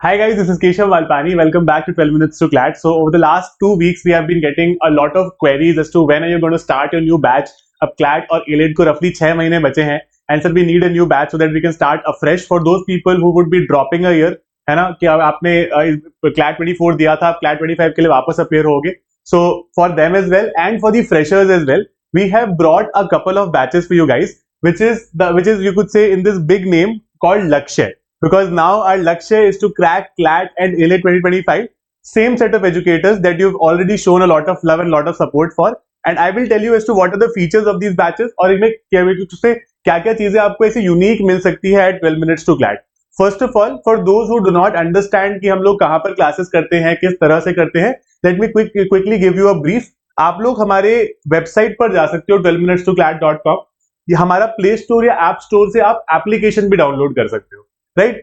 Hi guys, this is Keshav Valpani. Welcome back to 12 Minutes to CLAT. So over the last 2 weeks, we have been getting a lot of queries as to when are you going to start your new batch. अब CLAT और ALED को roughly 6 महीने बचे हैं. And sir, we need a new batch so that we can start afresh for those people who would be dropping a year. है ना कि अब आपने CLAT 24 दिया था, आप CLAT 25 के लिए वापस appear होगे. So for them as well and for the freshers as well, we have brought a couple of batches for you guys, which is you could say in this big name called Lakshya. Because now our Lakshya is to crack CLAT and ALED 2025, same set of educators that you've already shown a lot of love and lot of support for. And I will tell you as to what are the features of these batches और इनमें क्या क्या चीजें आपको ऐसे unique मिल सकती है at 12 minutes to CLAT. First of all, for those who do not understand कि हम लोग कहाँ पर क्लासेस करते हैं, किस तरह से करते हैं, let me quickly give you a brief. आप लोग हमारे वेबसाइट पर जा सकते हो 12minutestoclat.com. ये हमारा प्ले स्टोर या ऐप स्टोर से आप एप्लीकेशन भी डाउनलोड कर सकते हो. Right,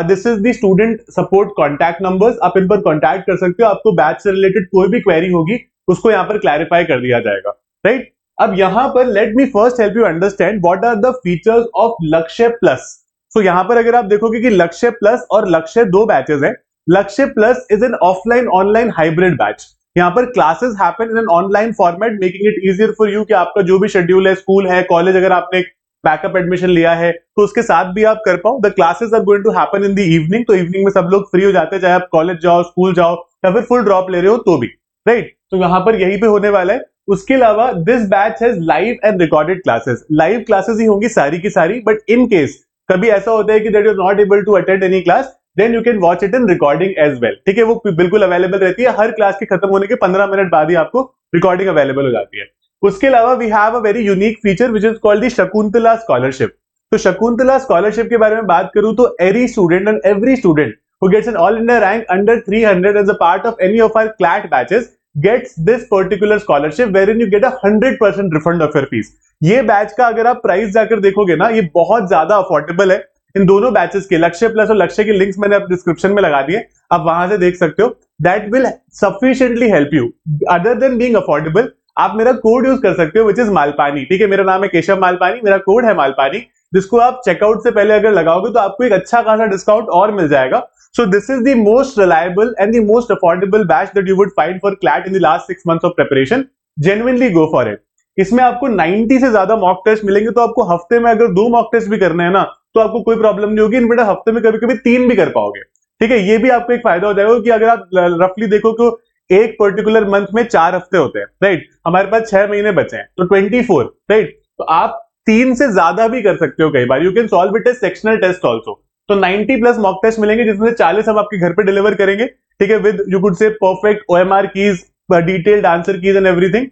this is the student support contact numbers. आप इन पर कॉन्टैक्ट कर सकते हो. आपको बैच से रिलेटेड कोई भी क्वेरी होगी उसको यहाँ पर क्लैरिफाई कर दिया जाएगा. राइट, अब यहाँ पर let me first help you understand what are the features of Lakshya plus. So यहाँ पर अगर आप देखोगे कि लक्ष्य प्लस और लक्ष्य दो बैचेस हैं. लक्ष्य plus is an offline online hybrid batch. यहाँ पर classes happen in an online format, making it easier for you कि आपका जो भी शेड्यूल है, स्कूल है, कॉलेज, अगर आपने बैकअप एडमिशन लिया है तो उसके साथ भी आप कर पाओ. The classes are going to happen in the evening. तो इवनिंग में सब लोग फ्री हो जाते हैं, चाहे आप कॉलेज जाओ, स्कूल जाओ या फिर फुल ड्रॉप ले रहे हो तो भी. राइट, तो यहाँ पर यही पे होने वाला है. उसके अलावा this batch has live and recorded classes. Live classes ही होंगी सारी की सारी, बट इन केस कभी ऐसा होता है कि that you are not able to attend any class, then you can watch it in recording as well. ठीक है, वो बिल्कुल अवेलेबल रहती है. हर क्लास के खत्म होने के 15 मिनट बाद ही आपको रिकॉर्डिंग अवेलेबल हो जाती है. उसके अलावा we have a very unique feature which is called the Shakuntala scholarship. तो शकुंतला स्कॉलरशिप के बारे में बात करूं तो any student and every student who gets an all India rank under 300 as a part of any of our CLAT batches gets this particular scholarship wherein you get a 100% refund of your fees. ये batch का अगर आप price जाकर देखोगे ना, ये बहुत ज्यादा अफोर्डेबल है. इन दोनों बैचेस के लक्ष्य प्लस और लक्ष्य के लिंक्स मैंने डिस्क्रिप्शन में लगा दिए, आप वहां से देख सकते हो. That will sufficiently help you. Other than being affordable, आप मेरा कोड यूज कर सकते हो विच इज मालपानी. ठीक है, मेरा नाम है केशव मालपानी, मेरा कोड है मालपानी, जिसको आप चेकआउट से पहले अगर लगाओगे तो आपको एक अच्छा खासा डिस्काउंट और मिल जाएगा. So this is the most reliable and the most affordable batch that you would find for CLAT in the last 6 months of preparation. Genuinely go for it. इसमें आपको 90 से ज्यादा मॉक टेस्ट मिलेंगे. तो आपको हफ्ते में अगर 2 मॉक टेस्ट भी करने हैं ना तो आपको कोई प्रॉब्लम नहीं होगी. इनमें हफ्ते में कभी कभी 3 भी कर पाओगे. ठीक है, ये भी आपको एक फायदा हो जाएगा कि अगर आप रफली देखो तो एक पर्टिकुलर मंथ में 4 हफ्ते होते हैं. राइट, हमारे पास 6 महीने बचे हैं तो 24. राइट, तो आप 3 से ज्यादा भी कर सकते हो. कई बार you can solve it as sectional test also. तो 90 प्लस मॉक टेस्ट मिलेंगे जिसमें 40 हम आपके घर पे डिलीवर करेंगे. ठीक है, with you could say perfect OMR keys, detailed answer keys and everything.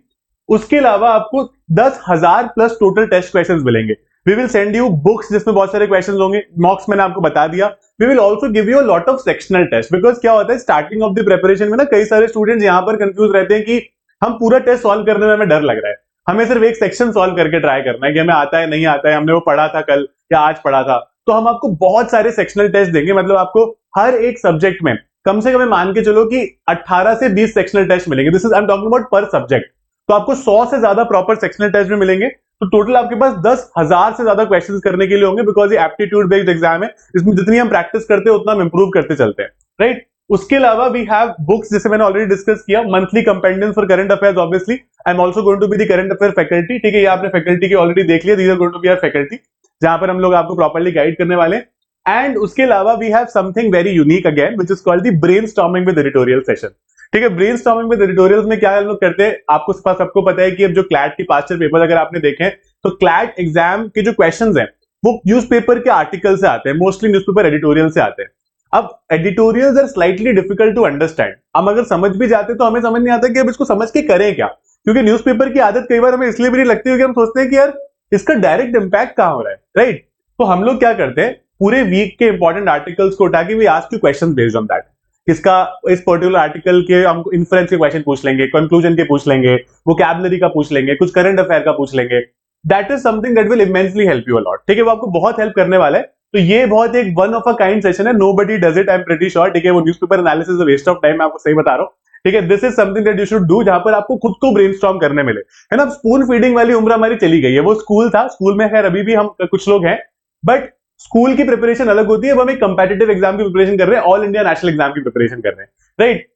उसके अलावा आपको 10,000 प्लस टोटल टेस्ट क्वेश्चंस मिलेंगे. We will send you books जिसमें बहुत सारे क्वेश्चंस होंगे. मॉक्स मैंने आपको बता दिया. We will also give you a lot of sectional test. Because क्या होता है स्टार्टिंग ऑफ द प्रिपरेशन में ना, कई सारे स्टूडेंट्स यहाँ पर कंफ्यूज रहते हैं कि हम पूरा टेस्ट सॉल्व करने में हमें डर लग रहा है, हमें सिर्फ एक सेक्शन सॉल्व करके ट्राई करना है कि हमें आता है नहीं आता है, हमने वो पढ़ा था कल या आज पढ़ा था. तो हम आपको बहुत सारे सेक्शनल टेस्ट देंगे. मतलब आपको हर एक सब्जेक्ट में कम से कम मान के चलो कि 18 से 20 सेक्शनल टेस्ट मिलेंगे. This is I am talking about पर सब्जेक्ट. तो आपको 100 से ज्यादा प्रॉपर सेक्शनल टेस्ट भी मिलेंगे. तो टोटल आपके पास 10,000 से ज्यादा क्वेश्चंस करने के लिए होंगे. बिकॉज ये एप्टीट्यूड बेस्ड एग्जाम है, इसमें जितनी हम प्रैक्टिस करते हैं उतना हम इंप्रूव करते चलते हैं. राइट, उसके अलावा वी हैव बुक्स जैसे मैंने ऑलरेडी डिस्कस किया. Monthly compendium for current affairs. Obviously I am also going to be the current affair faculty. ठीक है, ये आपने फैकल्टी की ऑलरेडी देख लिया. These are going to be our faculty, जहां पर हम लोग आपको प्रॉपर्ली गाइड करने वाले. एंड उसके अलावा we have something very unique again which is called the brainstorming with editorial session. ठीक है, ब्रेनस्टॉर्मिंग विद एडिटोरियल्स में क्या हम लोग करते हैं, आपको सबको पता है कि अब जो क्लैट की पास्ट ईयर पेपर अगर आपने देखे तो क्लैट एग्जाम के जो क्वेश्चंस हैं वो न्यूज़पेपर के आर्टिकल से आते हैं, मोस्टली न्यूज़पेपर एडिटोरियल से आते हैं. अब editorials are slightly difficult to understand. हम अगर समझ भी जाते तो हमें समझ नहीं आता कि अब इसको समझ के करें क्या, क्योंकि न्यूज़पेपर की आदत कई बार हमें इसलिए भी नहीं लगती है कि हम सोचते हैं कि यार इसका डायरेक्ट इंपैक्ट कहां हो रहा है. राइट, तो हम लोग क्या करते हैं, पूरे वीक के इंपॉर्टेंट आर्टिकल्स को उठा के we ask you questions based on that. इसका इस पर्टिकुलर आर्टिकल के हम इन्फ्रेंस के क्वेश्चन पूछ लेंगे, कंक्लूजन के पूछ लेंगे, वोकैबुलरी का पूछ लेंगे, कुछ करंट अफेयर का पूछ लेंगे. That is something that will immensely help you a lot. ठीक है, वो आपको बहुत हेल्प करने वाला है. तो ये बहुत एक one of a kind session है. Nobody does it, I am pretty sure. ठीक है, वो newspaper analysis is a waste of time, मैं आपको सही बता रहा हूँ. ठीक है, this is something that you should do, जहां पर आपको खुद को ब्रेनस्टॉर्म करने मिले. है ना, स्पून फीडिंग वाली उम्र हमारी चली गई है. वो स्कूल था, स्कूल में खैर अभी भी हम कुछ लोग हैं, बट स्कूल की प्रिपरेशन अलग होती है, अब हम एक कंपेटिटिव एग्जाम की प्रिपरेशन कर रहे हैं, ऑल इंडिया नेशनल एग्जाम की प्रिपरेशन कर रहे हैं, राइट?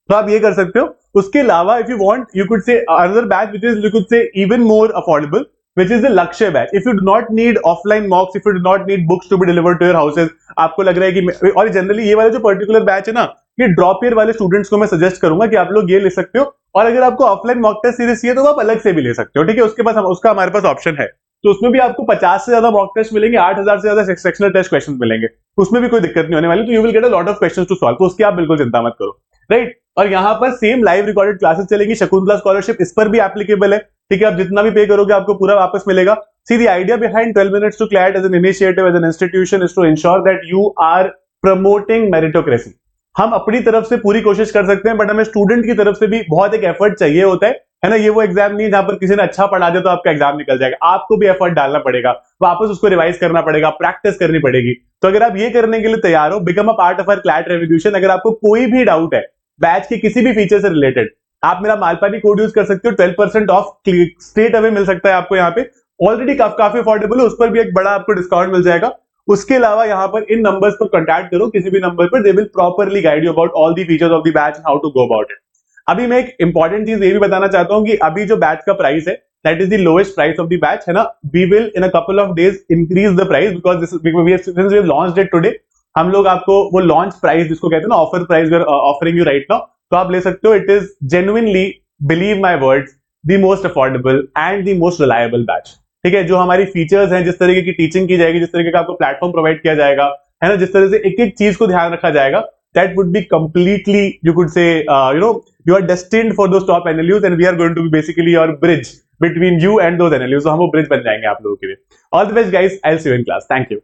तो आप ये कर सकते हो। उसके अलावा if you want you could say another batch which is you could say even more affordable, which is the Lakshya batch. If you do not need offline mocks, if you do not need books to be delivered to your houses, आपको लग रहा है कि और generally ये वाला जो particular batch है ना, ये ड्रॉप ईयर वाले स्टूडेंट्स को मैं सजेस्ट करूंगा कि आप लोग ये ले सकते हो। और अगर आपको ऑफलाइन मॉक टेस्ट सीरीज चाहिए तो आप अलग से भी ले सकते हो, ठीक है? उसके पास उसका हमारे पास ऑप्शन है। तो उसमें भी आपको 50 से ज्यादा मॉक टेस्ट मिलेंगे, 8000 से ज्यादा सेक्शनल टेस्ट क्वेश्चन मिलेंगे, उसमें भी कोई दिक्कत नहीं होने वाली। तो you will get a lot of questions to solve, तो उसकी आप बिल्कुल चिंता मत करो, राइट? और यहाँ पर सेम लाइव रिकॉर्डेड क्लासेस चलेगी, शकुंतला स्कॉलरशिप इस पर भी एप्लीकेबल है, ठीक है? आप जितना भी पे करोगे आपको पूरा वापस मिलेगा। See, the idea behind 12 minutes to CLAT as an initiative, as an institution, is to ensure that you are promoting meritocracy. हम अपनी तरफ से पूरी कोशिश कर सकते हैं, बट हमें स्टूडेंट की तरफ से भी बहुत एक एफर्ट चाहिए होता है ना? ये वो एग्जाम नहीं है जहां पर किसी ने अच्छा पढ़ा दिया तो आपका एग्जाम निकल जाएगा, आपको भी एफर्ट डालना पड़ेगा, वापस उसको रिवाइज करना पड़ेगा, प्रैक्टिस करनी पड़ेगी। तो अगर आप ये करने के लिए तैयार हो, become a part of our CLAT revolution. अगर आपको कोई भी डाउट है बैच के किसी भी फीचर से रिलेटेड, आप मेरा मालपानी कोड यूज कर सकते हो, 12% ऑफ स्ट्रेट अवे मिल सकता है आपको यहाँ पे, ऑलरेडी काफी अफोर्डेबल है, उस पर भी एक बड़ा आपको डिस्काउंट मिल जाएगा। उसके अलावा यहाँ पर इन नंबर्स पर कांटेक्ट करो, किसी भी नंबर पर, they will properly guide you about all the features of the batch and how to go about it. अभी मैं एक इंपॉर्टेंट चीज ये भी बताना चाहता हूँ कि अभी जो बैच का प्राइस है, that is the lowest price of the batch, है ना? We will in a couple of days increase the price because this we have launched it today. हम लोग आपको वो लॉन्च प्राइस जिसको कहते हैं ना, offer price we are offering you right now, तो आप ले सकते हो। It is genuinely, believe my words, the most affordable and the most reliable batch, ठीक है? जो हमारी फीचर्स हैं, जिस तरीके की टीचिंग की जाएगी, जिस तरीके का आपको प्लेटफॉर्म प्रोवाइड किया जाएगा, है ना, जिस तरह से एक एक चीज को ध्यान रखा जाएगा, that would be completely, you could say, you are destined for those top NLUs and we are going to be basically your bridge between you and those NLUs. तो हम वो ब्रिज बन जाएंगे आप लोगों के लिए। All the best guys, I will see you in class. Thank you.